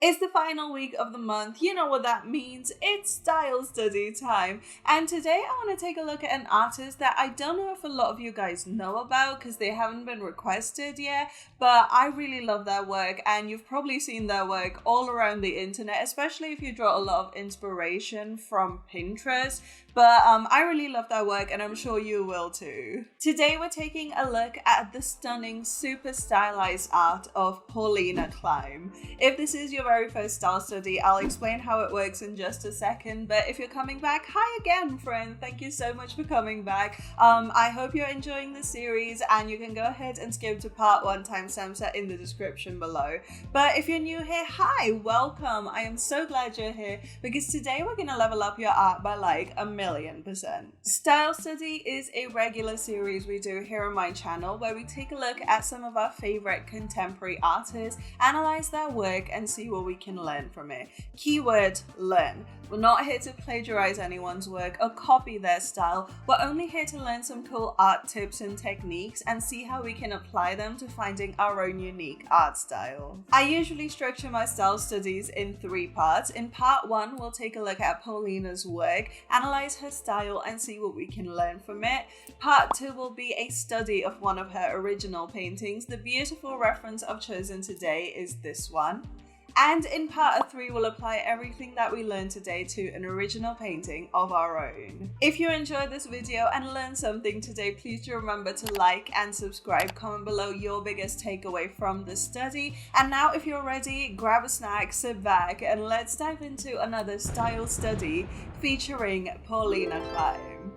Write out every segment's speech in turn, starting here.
It's the final week of the month. You know what that means. It's style study time. And today I want to take a look at an artist that I don't know if a lot of you guys know about because they haven't been requested yet, but I really love their work and you've probably seen their work all around the internet, especially if you draw a lot of inspiration from Pinterest. But I really love their work and I'm sure you will too. Today we're taking a look at the stunning, super stylized art of Paulina Klime. If this is your very first style study, I'll explain how it works in just a second. But if you're coming back, hi again, friend. Thank you so much for coming back. I hope you're enjoying the series and you can go ahead and skip to part 1, timestamps are in the description below. But if you're new here, hi, welcome. I am so glad you're here because today we're gonna level up your art by like 1,000,000%. Style Study is a regular series we do here on my channel where we take a look at some of our favorite contemporary artists, analyze their work and see what we can learn from it. Keyword, learn. We're not here to plagiarize anyone's work or copy their style. We're only here to learn some cool art tips and techniques and see how we can apply them to finding our own unique art style. I usually structure my style studies in 3 parts. In part 1, we'll take a look at Paulina's work, analyze her style and see what we can learn from it. Part 2 will be a study of one of her original paintings. The beautiful reference I've chosen today is this one. And in part 3, we'll apply everything that we learned today to an original painting of our own. If you enjoyed this video and learned something today, please do remember to like and subscribe. Comment below your biggest takeaway from the study. And now if you're ready, grab a snack, sit back, and let's dive into another style study featuring Paulina Klime.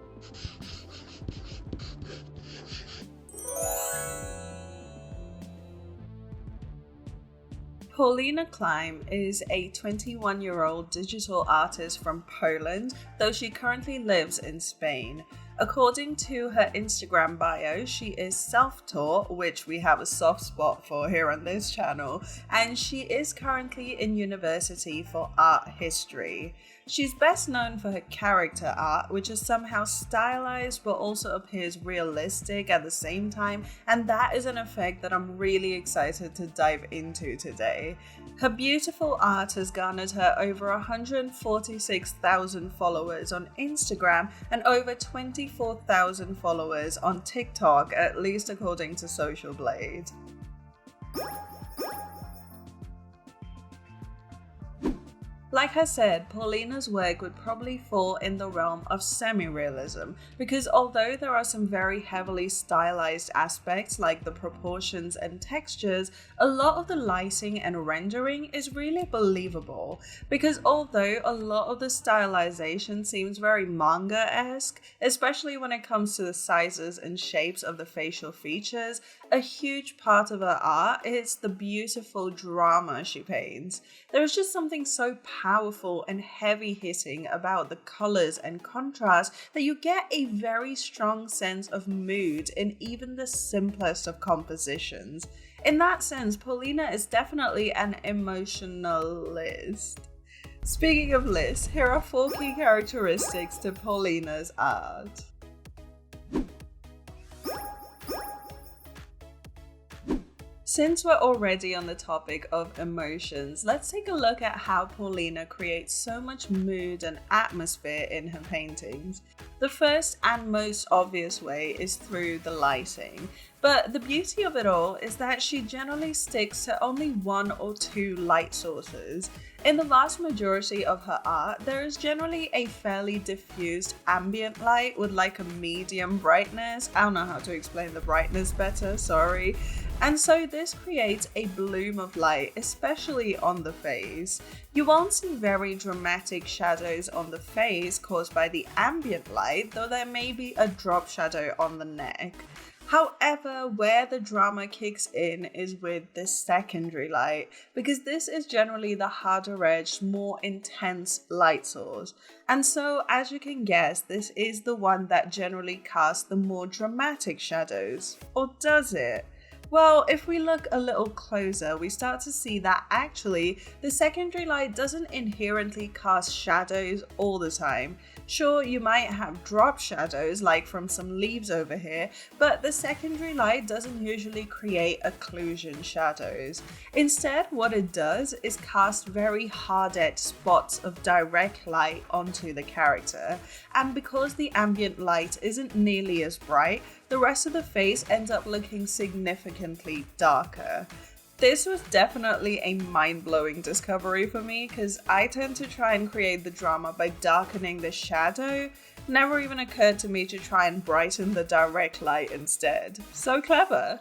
Paulina Klime is a 21-year-old digital artist from Poland, though she currently lives in Spain. According to her Instagram bio, she is self-taught, which we have a soft spot for here on this channel, and she is currently in university for art history. She's best known for her character art, which is somehow stylized but also appears realistic at the same time, and that is an effect that I'm really excited to dive into today. Her beautiful art has garnered her over 146,000 followers on Instagram and over 24,000 followers on TikTok, at least according to Social Blade. Like I said, Paulina's work would probably fall in the realm of semi-realism because although there are some very heavily stylized aspects like the proportions and textures, a lot of the lighting and rendering is really believable because although a lot of the stylization seems very manga-esque, especially when it comes to the sizes and shapes of the facial features, a huge part of her art is the beautiful drama she paints. There is just something so powerful and heavy hitting about the colors and contrast that you get a very strong sense of mood in even the simplest of compositions. In that sense, Paulina is definitely an emotionalist. Speaking of lists, here are 4 key characteristics to Paulina's art. Since we're already on the topic of emotions, let's take a look at how Paulina creates so much mood and atmosphere in her paintings. The first and most obvious way is through the lighting, but the beauty of it all is that she generally sticks to only 1 or 2 light sources. In the vast majority of her art, there is generally a fairly diffused ambient light with like a medium brightness. I don't know how to explain the brightness better, sorry. And so this creates a bloom of light, especially on the face. You won't see very dramatic shadows on the face caused by the ambient light, though there may be a drop shadow on the neck. However, where the drama kicks in is with the secondary light, because this is generally the harder edged, more intense light source. And so, as you can guess, this is the one that generally casts the more dramatic shadows. Or does it? Well, if we look a little closer, we start to see that actually the secondary light doesn't inherently cast shadows all the time. Sure, you might have drop shadows like from some leaves over here, but the secondary light doesn't usually create occlusion shadows. Instead, what it does is cast very hard-edged spots of direct light onto the character, and because the ambient light isn't nearly as bright, the rest of the face ends up looking significantly darker. This was definitely a mind-blowing discovery for me because I tend to try and create the drama by darkening the shadow. Never even occurred to me to try and brighten the direct light instead. So clever!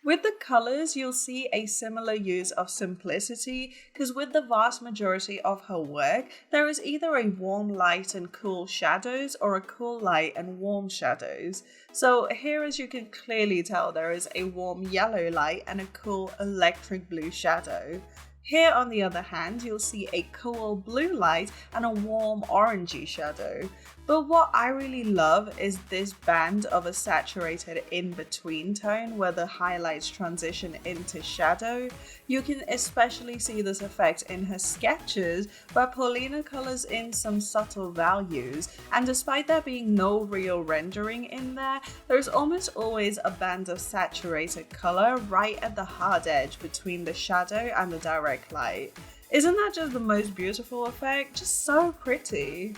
With the colors, you'll see a similar use of simplicity because with the vast majority of her work, there is either a warm light and cool shadows or a cool light and warm shadows. So here, as you can clearly tell, there is a warm yellow light and a cool electric blue shadow. Here, on the other hand, you'll see a cool blue light and a warm orangey shadow. But what I really love is this band of a saturated in-between tone where the highlights transition into shadow. You can especially see this effect in her sketches where Paulina colors in some subtle values, and despite there being no real rendering in there, there's almost always a band of saturated color right at the hard edge between the shadow and the direct light. Isn't that just the most beautiful effect? Just so pretty.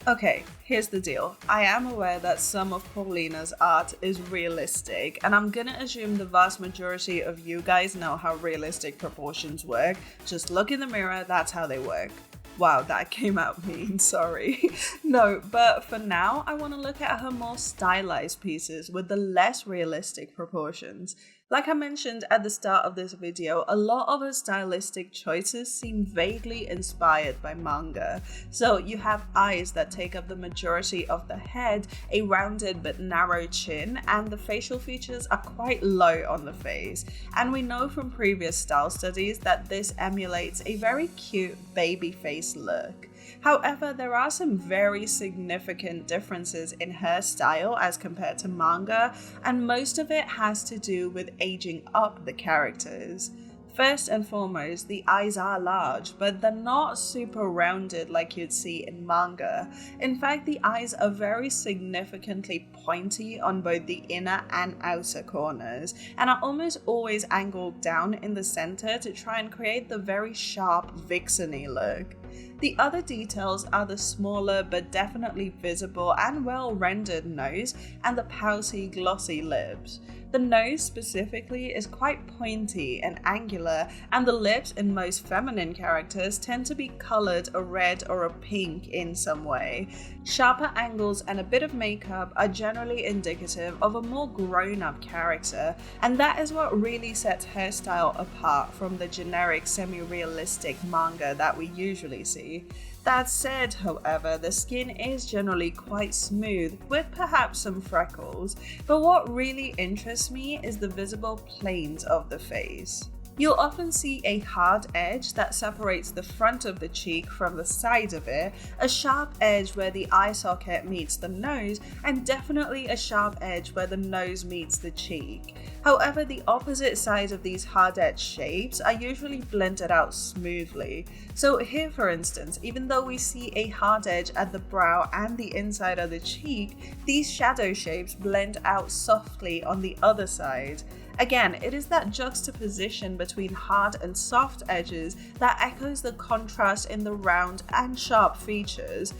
Okay, here's the deal. I am aware that some of Paulina's art is realistic, and I'm gonna assume the vast majority of you guys know how realistic proportions work. Just look in the mirror, that's how they work. Wow, that came out mean, sorry. No, but for now, I want to look at her more stylized pieces with the less realistic proportions. Like I mentioned at the start of this video, a lot of her stylistic choices seem vaguely inspired by manga. So you have eyes that take up the majority of the head, a rounded but narrow chin, and the facial features are quite low on the face. And we know from previous style studies that this emulates a very cute baby face look. However, there are some very significant differences in her style as compared to manga, and most of it has to do with aging up the characters. First and foremost, the eyes are large, but they're not super rounded like you'd see in manga. In fact, the eyes are very significantly pointy on both the inner and outer corners, and are almost always angled down in the center to try and create the very sharp vixen-y look. The other details are the smaller but definitely visible and well-rendered nose and the pouty, glossy lips. The nose specifically is quite pointy and angular, and the lips in most feminine characters tend to be colored a red or a pink in some way. Sharper angles and a bit of makeup are generally indicative of a more grown-up character, and that is what really sets her style apart from the generic semi-realistic manga that we usually see. That said, however, the skin is generally quite smooth, with perhaps some freckles, but what really interests me is the visible planes of the face. You'll often see a hard edge that separates the front of the cheek from the side of it, a sharp edge where the eye socket meets the nose, and definitely a sharp edge where the nose meets the cheek. However, the opposite sides of these hard-edged shapes are usually blended out smoothly. So here, for instance, even though we see a hard edge at the brow and the inside of the cheek, these shadow shapes blend out softly on the other side. Again, it is that juxtaposition between hard and soft edges that echoes the contrast in the round and sharp features.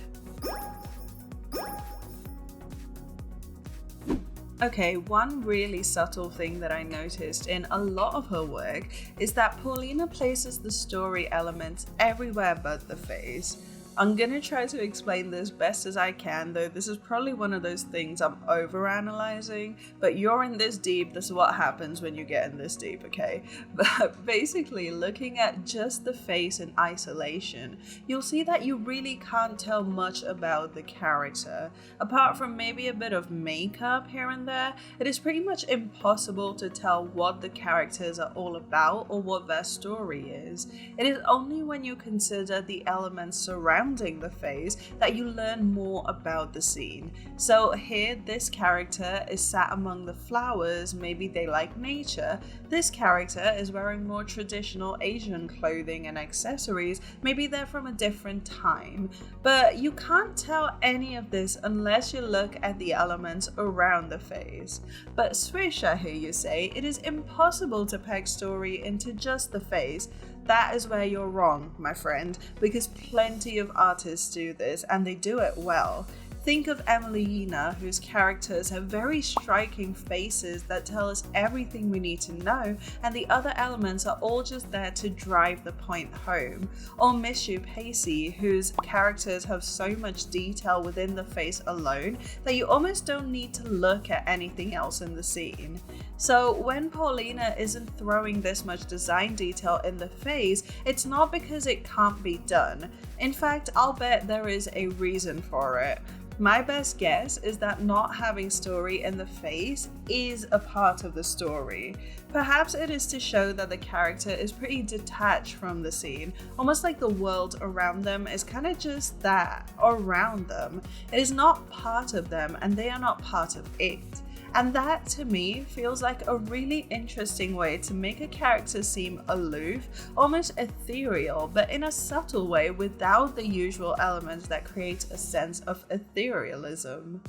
Okay, one really subtle thing that I noticed in a lot of her work is that Paulina places the story elements everywhere but the face. I'm gonna try to explain this best as I can, though this is probably one of those things I'm overanalyzing, but you're in this deep, this is what happens when you get in this deep, okay? But basically, looking at just the face in isolation, you'll see that you really can't tell much about the character. Apart from maybe a bit of makeup here and there, it is pretty much impossible to tell what the characters are all about or what their story is. It is only when you consider the elements surrounding surrounding the face that you learn more about the scene. So here, this character is sat among the flowers, maybe they like nature. This character is wearing more traditional Asian clothing and accessories, maybe they're from a different time. But you can't tell any of this unless you look at the elements around the face. But Srish, I hear you say, it is impossible to peg story into just the face. That is where you're wrong, my friend, because plenty of artists do this and they do it well. Think of Paulina, whose characters have very striking faces that tell us everything we need to know, and the other elements are all just there to drive the point home. Or Miss You Pacey, whose characters have so much detail within the face alone that you almost don't need to look at anything else in the scene. So when Paulina isn't throwing this much design detail in the face, it's not because it can't be done. In fact, I'll bet there is a reason for it. My best guess is that not having story in the face is a part of the story. Perhaps it is to show that the character is pretty detached from the scene, almost like the world around them is kind of just that, around them. It is not part of them and they are not part of it. And that, to me, feels like a really interesting way to make a character seem aloof, almost ethereal, but in a subtle way without the usual elements that create a sense of etherealism.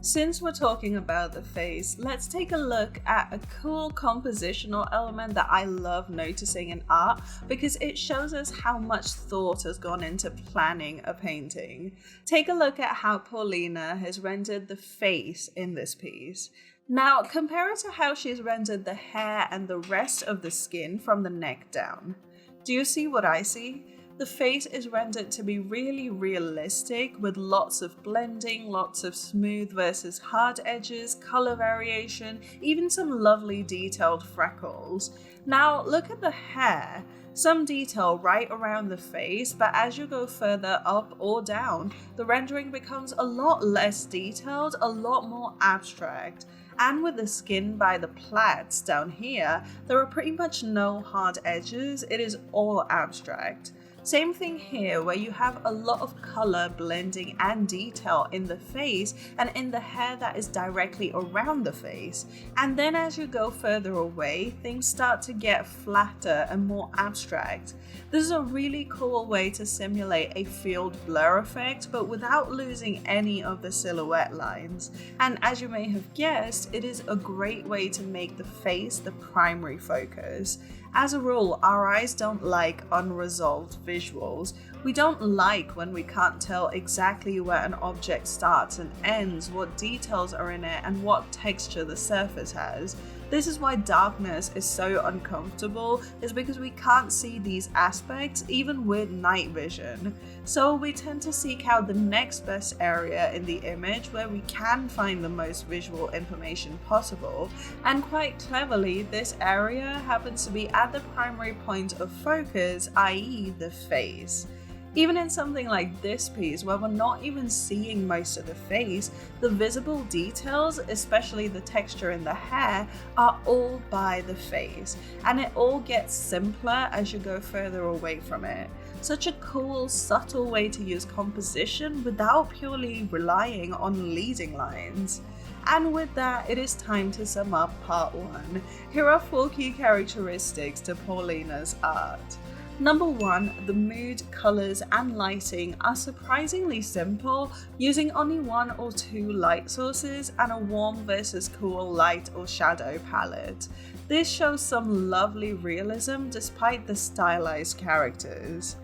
Since we're talking about the face, let's take a look at a cool compositional element that I love noticing in art because it shows us how much thought has gone into planning a painting. Take a look at how Paulina has rendered the face in this piece. Now compare it to how she's rendered the hair and the rest of the skin from the neck down. Do you see what I see? The face is rendered to be really realistic with lots of blending, lots of smooth versus hard edges, color variation, even some lovely detailed freckles. Now look at the hair. Some detail right around the face, but as you go further up or down, the rendering becomes a lot less detailed, a lot more abstract. And with the skin by the plaits down here, there are pretty much no hard edges, it is all abstract. Same thing here, where you have a lot of color, blending and detail in the face and in the hair that is directly around the face. And then as you go further away, things start to get flatter and more abstract. This is a really cool way to simulate a field blur effect, but without losing any of the silhouette lines. And as you may have guessed, it is a great way to make the face the primary focus. As a rule, our eyes don't like unresolved visuals. We don't like when we can't tell exactly where an object starts and ends, what details are in it, and what texture the surface has. This is why darkness is so uncomfortable, is because we can't see these aspects even with night vision. So we tend to seek out the next best area in the image where we can find the most visual information possible. And quite cleverly, this area happens to be at the primary point of focus, i.e. the face. Even in something like this piece, where we're not even seeing most of the face, the visible details, especially the texture in the hair, are all by the face, and it all gets simpler as you go further away from it. Such a cool, subtle way to use composition without purely relying on leading lines. And with that, it is time to sum up part 1. Here are 4 key characteristics to Paulina's art. Number 1, the mood, colors and lighting are surprisingly simple, using only 1 or 2 light sources and a warm versus cool light or shadow palette. This shows some lovely realism despite the stylized characters.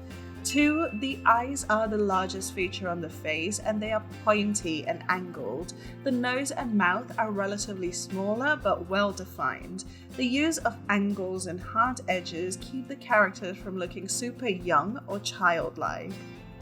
2, the eyes are the largest feature on the face and they are pointy and angled. The nose and mouth are relatively smaller but well defined. The use of angles and hard edges keep the characters from looking super young or childlike.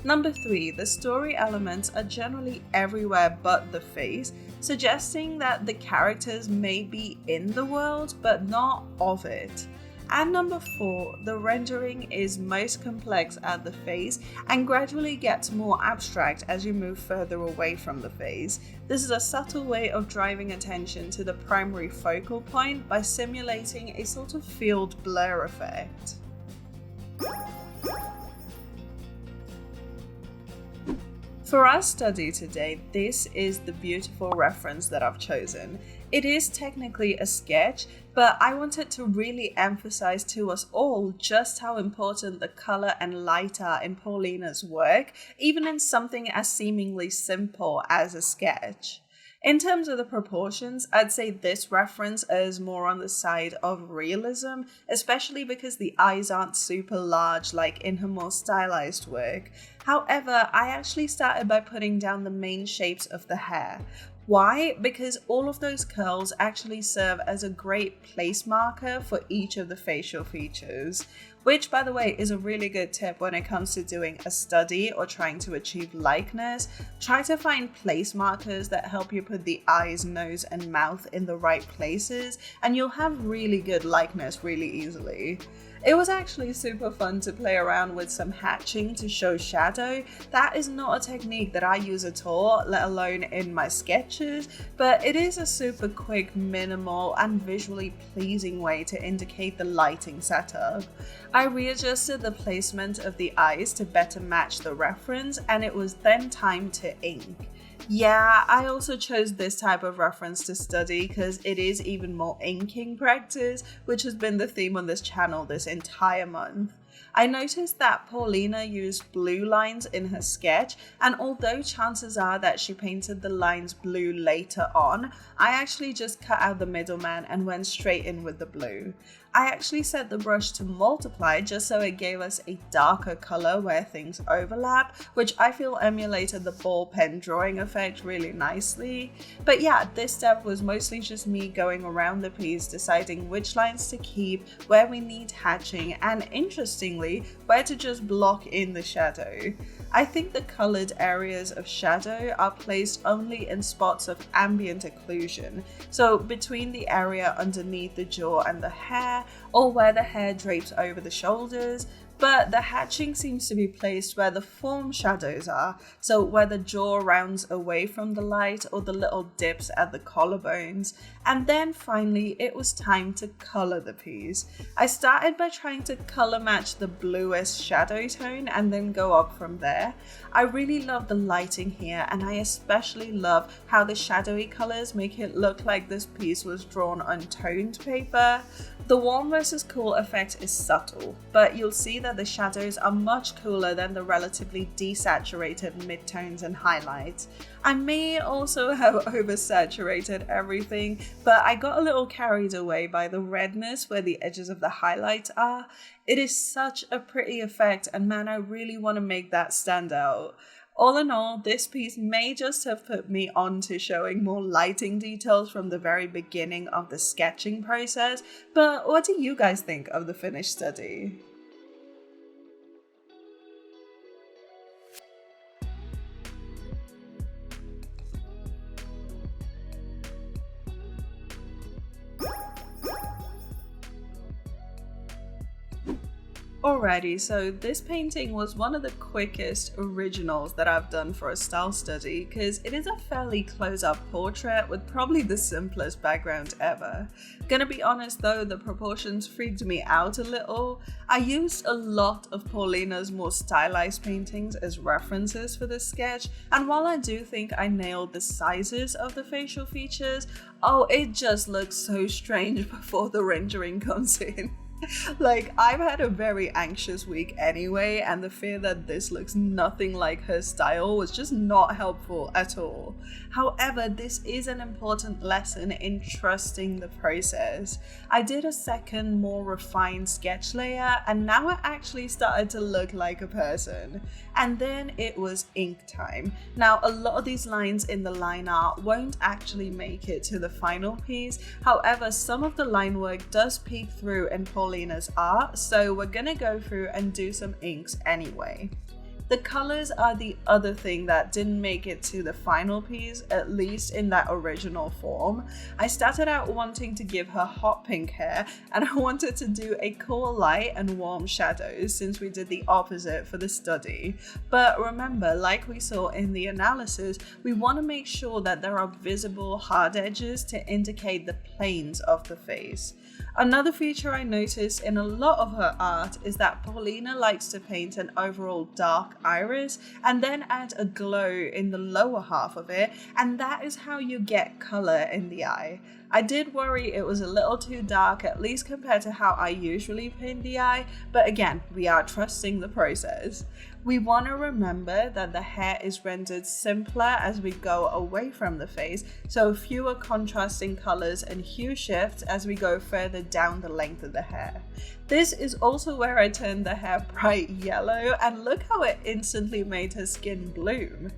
Number 3, the story elements are generally everywhere but the face, suggesting that the characters may be in the world but not of it. And number 4, the rendering is most complex at the face and gradually gets more abstract as you move further away from the face. This is a subtle way of driving attention to the primary focal point by simulating a sort of field blur effect. For our study today, this is the beautiful reference that I've chosen. It is technically a sketch, but I wanted to really emphasize to us all just how important the color and light are in Paulina's work, even in something as seemingly simple as a sketch. In terms of the proportions, I'd say this reference is more on the side of realism, especially because the eyes aren't super large like in her more stylized work. However, I actually started by putting down the main shapes of the hair. Why? Because all of those curls actually serve as a great place marker for each of the facial features, which, by the way, is a really good tip when it comes to doing a study or trying to achieve likeness. Try to find place markers that help you put the eyes, nose, and mouth in the right places, and you'll have really good likeness really easily. It was actually super fun to play around with some hatching to show shadow. That is not a technique that I use at all, let alone in my sketches, but it is a super quick, minimal, and visually pleasing way to indicate the lighting setup. I readjusted the placement of the eyes to better match the reference, and it was then time to ink. Yeah, I also chose this type of reference to study because it is even more inking practice, which has been the theme on this channel this entire month. I noticed that Paulina used blue lines in her sketch, and although chances are that she painted the lines blue later on, I actually just cut out the middleman and went straight in with the blue. I actually set the brush to multiply just so it gave us a darker color where things overlap, which I feel emulated the ball pen drawing effect really nicely. But yeah, this step was mostly just me going around the piece, deciding which lines to keep, where we need hatching, and interestingly, where to just block in the shadow. I think the colored areas of shadow are placed only in spots of ambient occlusion, so between the area underneath the jaw and the hair, or where the hair drapes over the shoulders, but the hatching seems to be placed where the form shadows are, so where the jaw rounds away from the light or the little dips at the collarbones. And then finally, it was time to color the piece. I started by trying to color match the bluest shadow tone and then go up from there. I really love the lighting here, and I especially love how the shadowy colors make it look like this piece was drawn on toned paper. The warm versus cool effect is subtle, but you'll see that the shadows are much cooler than the relatively desaturated midtones and highlights. I may also have oversaturated everything, but I got a little carried away by the redness where the edges of the highlights are. It is such a pretty effect, and man, I really want to make that stand out. All in all, this piece may just have put me on to showing more lighting details from the very beginning of the sketching process, but what do you guys think of the finished study? Alrighty, so this painting was one of the quickest originals that I've done for a style study because it is a fairly close-up portrait with probably the simplest background ever. Gonna be honest though, the proportions freaked me out a little. I used a lot of Paulina's more stylized paintings as references for this sketch, and while I do think I nailed the sizes of the facial features, it just looks so strange before the rendering comes in. Like, I've had a very anxious week anyway, and the fear that this looks nothing like her style was just not helpful at all. However, this is an important lesson in trusting the process. I did a second, more refined sketch layer, and now it actually started to look like a person. And then it was ink time. Now, a lot of these lines in the line art won't actually make it to the final piece. However, some of the line work does peek through in Paulina's art, so we're gonna go through and do some inks anyway. The colors are the other thing that didn't make it to the final piece, at least in that original form. I started out wanting to give her hot pink hair, and I wanted to do a cool light and warm shadows since we did the opposite for the study. But remember, like we saw in the analysis, we want to make sure that there are visible hard edges to indicate the planes of the face. Another feature I noticed in a lot of her art is that Paulina likes to paint an overall dark iris and then add a glow in the lower half of it, and that is how you get color in the eye. I did worry it was a little too dark, at least compared to how I usually paint the eye, but again, we are trusting the process. We want to remember that the hair is rendered simpler as we go away from the face, so fewer contrasting colors and hue shifts as we go further down the length of the hair. This is also where I turned the hair bright yellow, and look how it instantly made her skin bloom.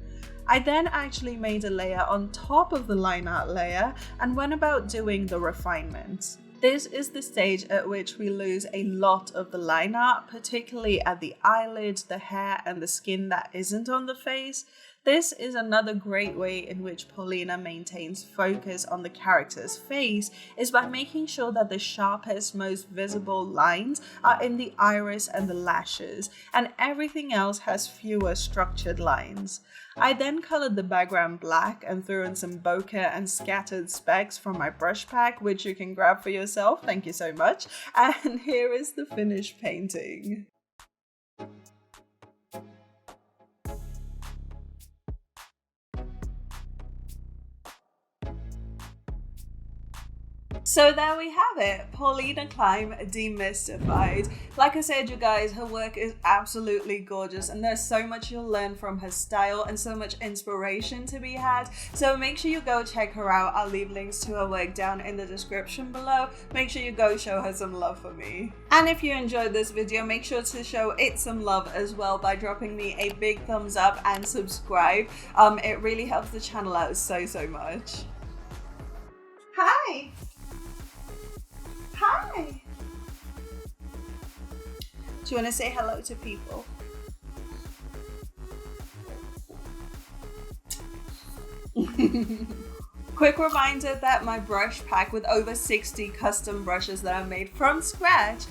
I then actually made a layer on top of the line art layer and went about doing the refinements. This is the stage at which we lose a lot of the line art, particularly at the eyelids, the hair, and the skin that isn't on the face. This is another great way in which Paulina maintains focus on the character's face, is by making sure that the sharpest, most visible lines are in the iris and the lashes, and everything else has fewer structured lines. I then colored the background black and threw in some bokeh and scattered specks from my brush pack, which you can grab for yourself, thank you so much, and here is the finished painting. So there we have it, Paulina Klime demystified. Like I said, you guys, her work is absolutely gorgeous and there's so much you'll learn from her style and so much inspiration to be had. So make sure you go check her out. I'll leave links to her work down in the description below. Make sure you go show her some love for me. And if you enjoyed this video, make sure to show it some love as well by dropping me a big thumbs up and subscribe. It really helps the channel out so much. Hi! Hi! Do you want to say hello to people? Quick reminder that my brush pack with over 60 custom brushes that I made from scratch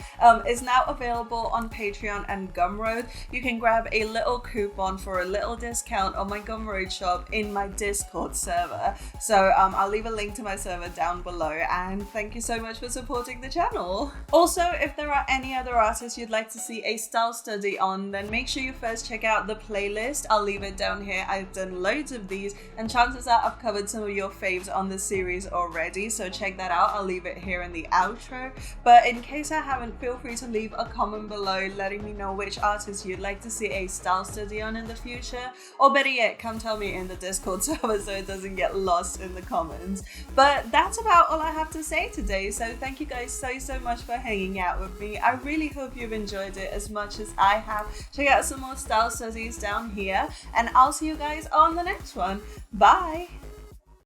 is now available on Patreon and Gumroad. You can grab a little coupon for a little discount on my Gumroad shop in my Discord server. So I'll leave a link to my server down below, and thank you so much for supporting the channel. Also, if there are any other artists you'd like to see a style study on, then make sure you first check out the playlist. I'll leave it down here. I've done loads of these, and chances are I've covered some of your favorites on the series already, so check that out. I'll leave it here in the outro, but in case I haven't, feel free to leave a comment below letting me know which artists you'd like to see a style study on in the future, or better yet, come tell me in the Discord server so it doesn't get lost in the comments. But that's about all I have to say today, so thank you guys so much for hanging out with me. I really hope you've enjoyed it as much as I have. Check out some more style studies down here, and I'll see you guys on the next one. Bye!